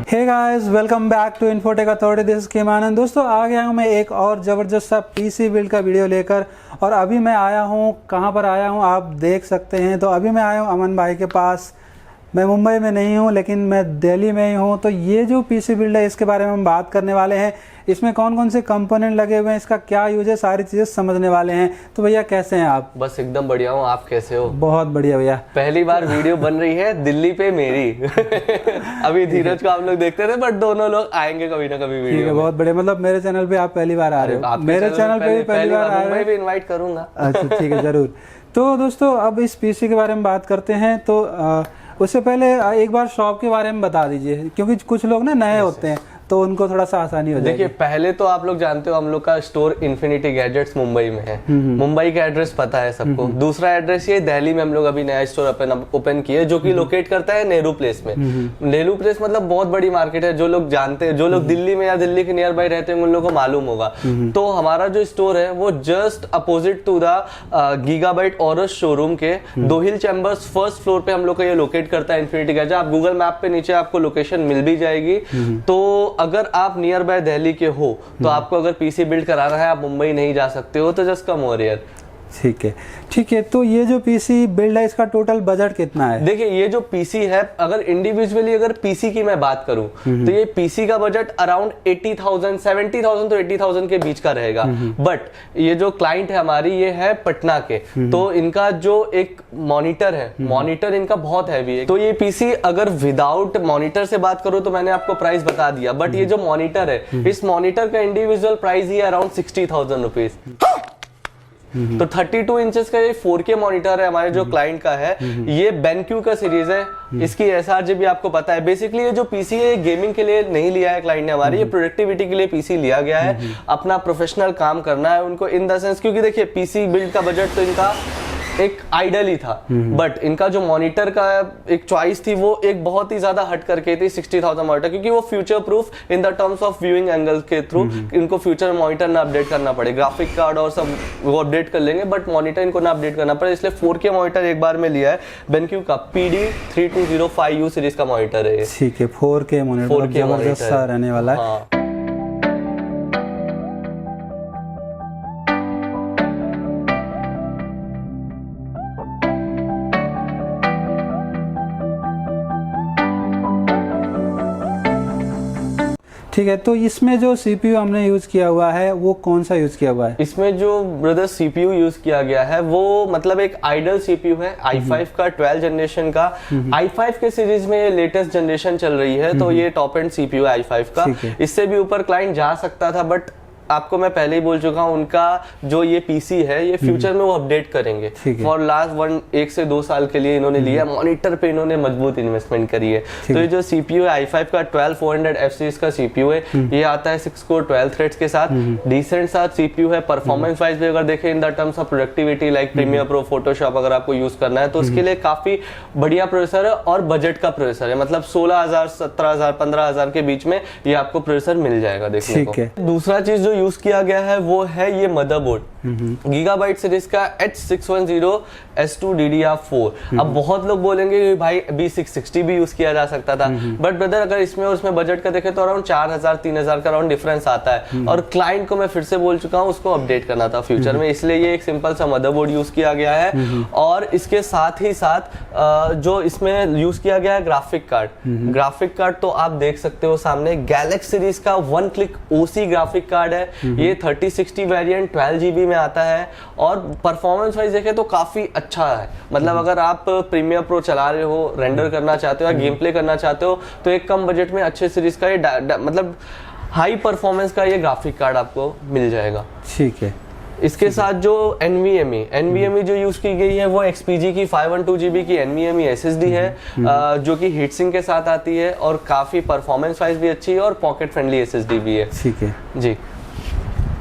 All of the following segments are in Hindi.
Hey guys, welcome back to Infotech Authority. This is Kemanand. दोस्तों, आ गया हूँ मैं एक और ज़बरदस्त सा पीसी बिल्ड का वीडियो लेकर। और अभी मैं आया हूँ, कहाँ पर आया हूँ आप देख सकते हैं। तो अभी मैं आया हूँ अमन भाई के पास। मैं मुंबई में नहीं हूँ, लेकिन मैं दिल्ली में ही हूँ। तो ये जो पीसी बिल्ड है, इसके बारे में हम बात करने वाले हैं। इसमें कौन कौन से कंपोनेंट लगे हुए हैं, इसका क्या यूज है, सारी चीज़ें समझने वाले हैं। तो भैया कैसे हैं आप? बस एकदम बढ़िया हूँ, आप कैसे हो? बहुत बढ़िया भैया। पहली बार वीडियो बन रही है दिल्ली पे मेरी। अभी धीरज को आप लोग देखते थे, बट दोनों लोग आएंगे कभी ना कभी वीडियो। ठीक है, बहुत बढ़िया। मतलब मेरे चैनल पे आप पहली बार आ रहे हो, मेरे चैनल पे भी पहली बार आ रहे हो। मैं भी इनवाइट करूंगा। अच्छा, ठीक है, जरूर। तो दोस्तों, अब इस पीसी के बारे में बात करते हैं। तो उससे पहले एक बार शॉप के बारे में बता दीजिए, क्योंकि कुछ लोग ना नए होते हैं, तो उनको थोड़ा सा आसानी हो जाएगी। देखिए, पहले तो आप लोग जानते हो हम लोग का स्टोर इन्फिनिटी गैजेट्स मुंबई में है। मुंबई का एड्रेस पता है सबको। दूसरा एड्रेस ये दिल्ली में हम लोग अभी नया स्टोर ओपन किए, जो कि लोकेट करता है नेहरू प्लेस में। नेहरू प्लेस मतलब बहुत बड़ी मार्केट है। जो लोग जानते हैं, जो लोग दिल्ली में या दिल्ली के नियर बाई रहते हैं, उन लोगों को मालूम होगा। तो हमारा जो स्टोर है वो just opposite to the Gigabyte Aorus showroom के दोहिल चैम्बर्स फर्स्ट फ्लोर पे हम लोग का ये लोकेट करता है इन्फिनिटी गैजेट। आप गूगल मैप पे नीचे आपको लोकेशन मिल भी जाएगी। तो अगर आप नियर बाय दिल्ली के हो, तो आपको अगर पीसी बिल्ड कराना है, आप मुंबई नहीं जा सकते हो, तो जस्ट कम ओवर हियर। ठीक है, ठीक है। तो ये जो पीसी बिल्ड है, इसका टोटल बजट कितना है? देखिए, ये जो पीसी है, अगर इंडिविजुअली अगर पीसी की मैं बात करूं, तो ये पीसी का बजट अराउंड 80,000 70,000 तो 80,000 के बीच का रहेगा। बट ये जो क्लाइंट है हमारी, ये है पटना के। तो इनका जो एक मॉनिटर है, मॉनिटर इनका बहुत हैवी है। तो ये पीसी अगर विदाउट मॉनिटर से बात करूं, तो मैंने आपको प्राइस बता दिया। बट ये जो मॉनिटर है, इस मॉनिटर का इंडिविजुअल प्राइस ही अराउंड 60,000 रुपीज। तो 32 इंचेस का ये 4K मॉनिटर है हमारे जो क्लाइंट का है। ये बेनक्यू का सीरीज है। इसकी एसआरजी भी आपको पता है। बेसिकली ये जो पीसी है, गेमिंग के लिए नहीं लिया है क्लाइंट ने हमारे, ये प्रोडक्टिविटी के लिए पीसी लिया गया है। अपना प्रोफेशनल काम करना है उनको, इन द सेंस, क्योंकि देखिए पीसी बिल्ड का बजट तो इनका एक आइडल ही था। बट इनका जो मॉनिटर का एक चॉइस थी, वो एक बहुत ही ज्यादा हट करके थी 60,000 मॉनिटर, क्योंकि वो future proof in the terms of viewing angle के थ्रू इनको फ्यूचर मॉनिटर ना अपडेट करना पड़े। ग्राफिक कार्ड और सब वो अपडेट कर लेंगे, बट मॉनिटर इनको ना अपडेट करना पड़े, इसलिए 4K मॉनिटर एक बार में लिया है। बेनक्यू का PD3205U सीरीज का मॉनिटर है। ठीक है, 4K मॉनिटर जबरदस्त रहने वाला है। हाँ। ठीक है, तो इसमें जो सीपीयू हमने यूज किया हुआ है, वो कौन सा यूज किया हुआ है? इसमें जो ब्रदर सीपीयू यूज किया गया है, वो मतलब एक आइडल सीपीयू है i5 का 12 जनरेशन का। i5 के सीरीज में ये लेटेस्ट जनरेशन चल रही है, तो ये टॉप एंड सीपीयू है i5 का। इससे भी ऊपर क्लाइंट जा सकता था, बट आपको मैं पहले ही बोल चुका हूँ, उनका जो ये पीसी है, ये फ्यूचर में वो अपडेट करेंगे। फॉर लास्ट 1 से 2 साल के लिए इन्होंने लिया। मॉनिटर पे इन्होंने मजबूत इन्वेस्टमेंट करी है। तो ये जो सीपीयू है i5 का 12400F सीरीज का सीपीयू है। ये आता है 6 कोर 12 थ्रेड्स के साथ। डिसेंट साथ सीपीयू है। परफॉर्मेंस वाइज भी अगर देखें, in the terms of productivity like Premiere Pro, Photoshop अगर आपको यूज करना है, तो उसके लिए काफी बढ़िया प्रोसेसर है और बजट का प्रोसेसर है। मतलब 16,000 17,000 15,000 के बीच में ये आपको प्रोसेसर मिल जाएगा देखने को। दूसरा चीज जो यूज किया गया है, वो है ये मदरबोर्ड। गीगाबाइट सीरीज का H610 S2 DDR4। अब बहुत लोग बोलेंगे कि भाई B660 भी यूज किया जा सकता था, बट ब्रदर अगर इसमें और उसमें बजट का देखें, तो अराउंड 4,000 3,000 का अराउंड डिफरेंस आता है। और क्लाइंट को मैं फिर से बोल चुका हूँ, उसको अपडेट करना था फ्यूचर में, इसलिए ये एक सिंपल सा मदरबोर्ड यूज किया गया है। और इसके साथ ही साथ जो इसमें यूज किया गया है ग्राफिक कार्ड। ग्राफिक कार्ड तो आप देख सकते हो सामने, गैलेक्सी सीरीज का 1 क्लिक OC ग्राफिक कार्ड है। ये 3060 वेरिएंट 12 GB में आता है। और परफॉर्मेंस वाइज देखें तो काफी अच्छा है। मतलब अगर आप प्रीमियर प्रो चला रहे हो, रेंडर करना चाहते हो या गेम प्ले करना चाहते हो, तो एक कम बजट में अच्छे सीरीज का ये मतलब हाई परफॉर्मेंस का ये ग्राफिक कार्ड आपको मिल जाएगा। ठीक है। इसके साथ जो NVMe जो यूज की गई है, वो XPG की 512 GB की NVMe SSD है, जो कि हीटसिंक के साथ आती है और काफी परफॉर्मेंस वाइज भी अच्छी है और पॉकेट फ्रेंडली SSD भी है। ठीक है जी।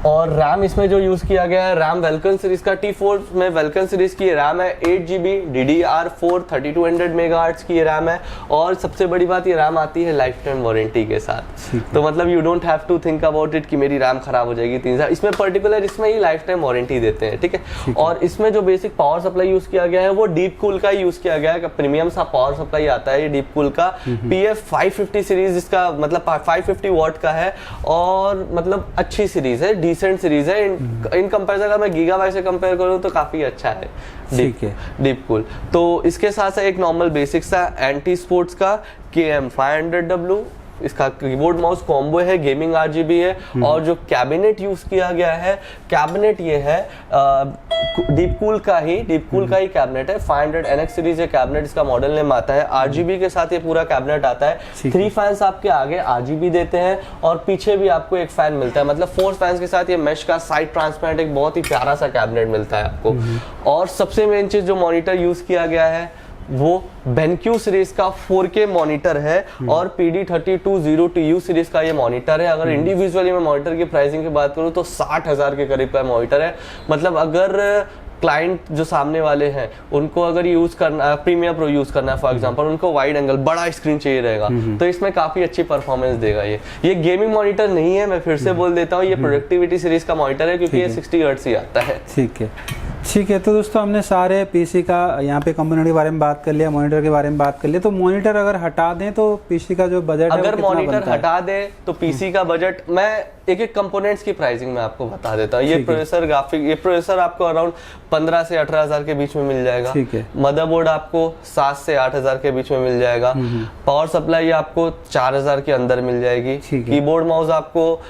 और रैम इसमें जो यूज किया गया है, रैम वेलकन सीरीज का T4 में वेलकन सीरीज की रैम है, 8GB DDR4 3200 मेगाहर्ट्ज की रैम है। और सबसे बड़ी बात, ये रैम आती है लाइफ टाइम वारंटी के साथ, तो मतलब you don't have to think about it कि मेरी रैम खराब हो जाएगी 3 साल। इसमें पर्टिकुलर इसमें ही लाइफ टाइम वारंटी देते हैं, ठीक है। और इसमें जो बेसिक पावर सप्लाई यूज किया गया है वो डीप कूल का यूज किया गया है, प्रीमियम सा पावर सप्लाई आता है ये डीप कूल का। PF 550 सीरीज इसका मतलब 550 वॉट का है, और मतलब अच्छी सीरीज है, डिसेंट सीरीज है। इन कंपेरिजन अगर मैं गीगाबाइट से कंपेयर करूं तो काफी अच्छा है डीप कूल। तो इसके साथ साथ एक नॉर्मल बेसिक सा एंटी स्पोर्ट्स का KM500W, इसका कीबोर्ड माउस कॉम्बो है, गेमिंग RGB है। और जो कैबिनेट यूज किया गया है, कैबिनेट ये है डीप कूल का ही कैबिनेट है। 500 NX सीरीज है कैबिनेट, इसका मॉडल नेम आता है। RGB के साथ ये पूरा कैबिनेट आता है। 3 फैंस आपके आगे RGB देते हैं, और पीछे भी आपको एक फैन मिलता है, मतलब 4 फैंस के साथ ये मेश का साइड ट्रांसपेरेंट एक बहुत ही प्यारा सा कैबिनेट मिलता है आपको। और सबसे मेन चीज जो मॉनिटर यूज किया गया है वो BenQ सीरीज का 4K मॉनिटर है, और PD3202U सीरीज का ये मॉनिटर है। अगर इंडिविजुअली मैं मॉनिटर की प्राइसिंग की बात करूं तो 60,000 के करीब का मॉनिटर है। मतलब अगर क्लाइंट जो सामने वाले हैं उनको अगर यूज करना, प्रीमियर प्रो यूज करना है फॉर एग्जांपल, उनको वाइड एंगल बड़ा स्क्रीन चाहिए रहेगा, तो इसमें काफी अच्छी परफॉर्मेंस देगा। ये गेमिंग मॉनिटर नहीं है, मैं फिर से बोल देता हूँ, ये प्रोडक्टिविटी सीरीज का मॉनिटर है, क्योंकि ये 60 हर्ट्ज ही आता है। ठीक है। तो दोस्तों हमने सारे पीसी का यहाँ पे कंपोनेंट के बारे में बात कर लिया, मॉनिटर के बारे में बात कर लिया। तो मॉनिटर अगर हटा दें तो पीसी का जो बजट है, अगर मॉनिटर हटा दें तो पीसी का बजट, मैं एक कंपोनेंट्स की प्राइसिंग में आपको बता देता हूँ। ये प्रोसेसर आपको अराउंड 15 से 18,000 के बीच में मिल जाएगा। मदरबोर्ड आपको 7 से 8,000 के बीच में मिल जाएगा। पावर सप्लाई आपको 4,000 के अंदर मिल जाएगी। कीबोर्ड माउस आपको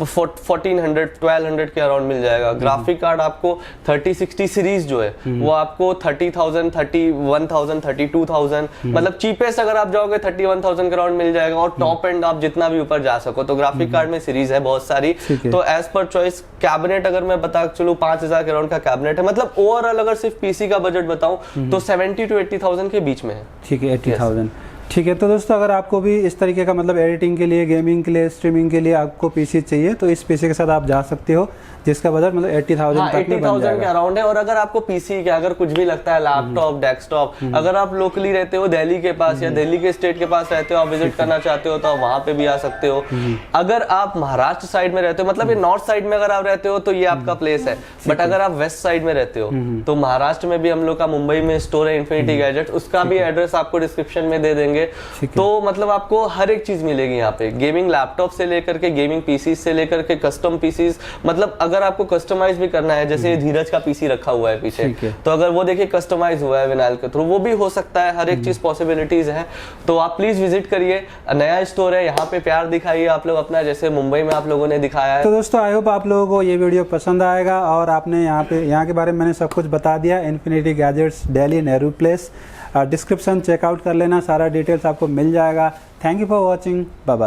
1400-1200 के अराउंड मिल जाएगा। ग्राफिक कार्ड आपको 3060 सीरीज जो है वो आपको 30,000, 31,000, 32,000, मतलब चीपेस्ट अगर आप जाओगे 31,000 के अराउंड मिल जाएगा। और टॉप एंड आप जितना भी ऊपर जा सको, तो ग्राफिक कार्ड में सीरीज है बहुत सारी। तो एज पर चॉइस कैबिनेट अगर मैं बता चलूं 5,000 के अराउंड का कैबिनेट है। मतलब ओवरऑल अगर सिर्फ पीसी का बजट बताऊं तो 70 to 80,000 के बीच में है। ठीक है, 80,000। ठीक है। तो दोस्तों अगर आपको भी इस तरीके का मतलब एडिटिंग के लिए, गेमिंग के लिए, स्ट्रीमिंग के लिए आपको पीसी चाहिए, तो इस पीसी के साथ आप जा सकते हो, जिसका बजट मतलब 80,000 तक में बन जाएगा। के अराउंड है। और अगर आपको पीसी के अगर कुछ भी लगता है, लैपटॉप, डेस्कटॉप, अगर आप लोकली रहते हो दिल्ली के पास या दिल्ली के स्टेट के पास रहते हो, आप विजिट करना चाहते हो तो आप वहां पे भी आ सकते हो। अगर आप महाराष्ट्र साइड में रहते हो, मतलब ये नॉर्थ साइड में अगर आप रहते हो तो ये आपका प्लेस है। बट अगर आप वेस्ट साइड में रहते हो तो महाराष्ट्र में भी हम लोग का मुंबई में स्टोर है इन्फिनिटी गैजेट्स, उसका भी एड्रेस आपको डिस्क्रिप्शन में दे देंगे। तो मतलब आपको हर एक चीज मिलेगी यहाँ पे, गेमिंग लैपटॉप से लेकर के गेमिंग पीसी से लेकर के कस्टम पीसी। मतलब अगर आपको कस्टमाइज भी करना है, जैसे धीरज का पीसी रखा हुआ है पीछे, तो अगर वो देखिए कस्टमाइज हुआ है विनाइल के थ्रू, वो भी हो सकता है। हर एक चीज पॉसिबिलिटीज है। तो आप प्लीज विजिट करिए, नया स्टोर है, यहाँ पे प्यार दिखाइए आप लोग अपना, जैसे मुंबई में आप लोगों ने दिखाया है। तो दोस्तों आई होप आप लोगों को ये वीडियो पसंद आएगा, और आपने यहाँ के बारे में मैंने सब कुछ बता दिया। Infinity Gadgets, Delhi, Nehru Place. Description check out कर लेना, सारा डिटेल्स आपको मिल जाएगा। Thank you for watching, bye bye.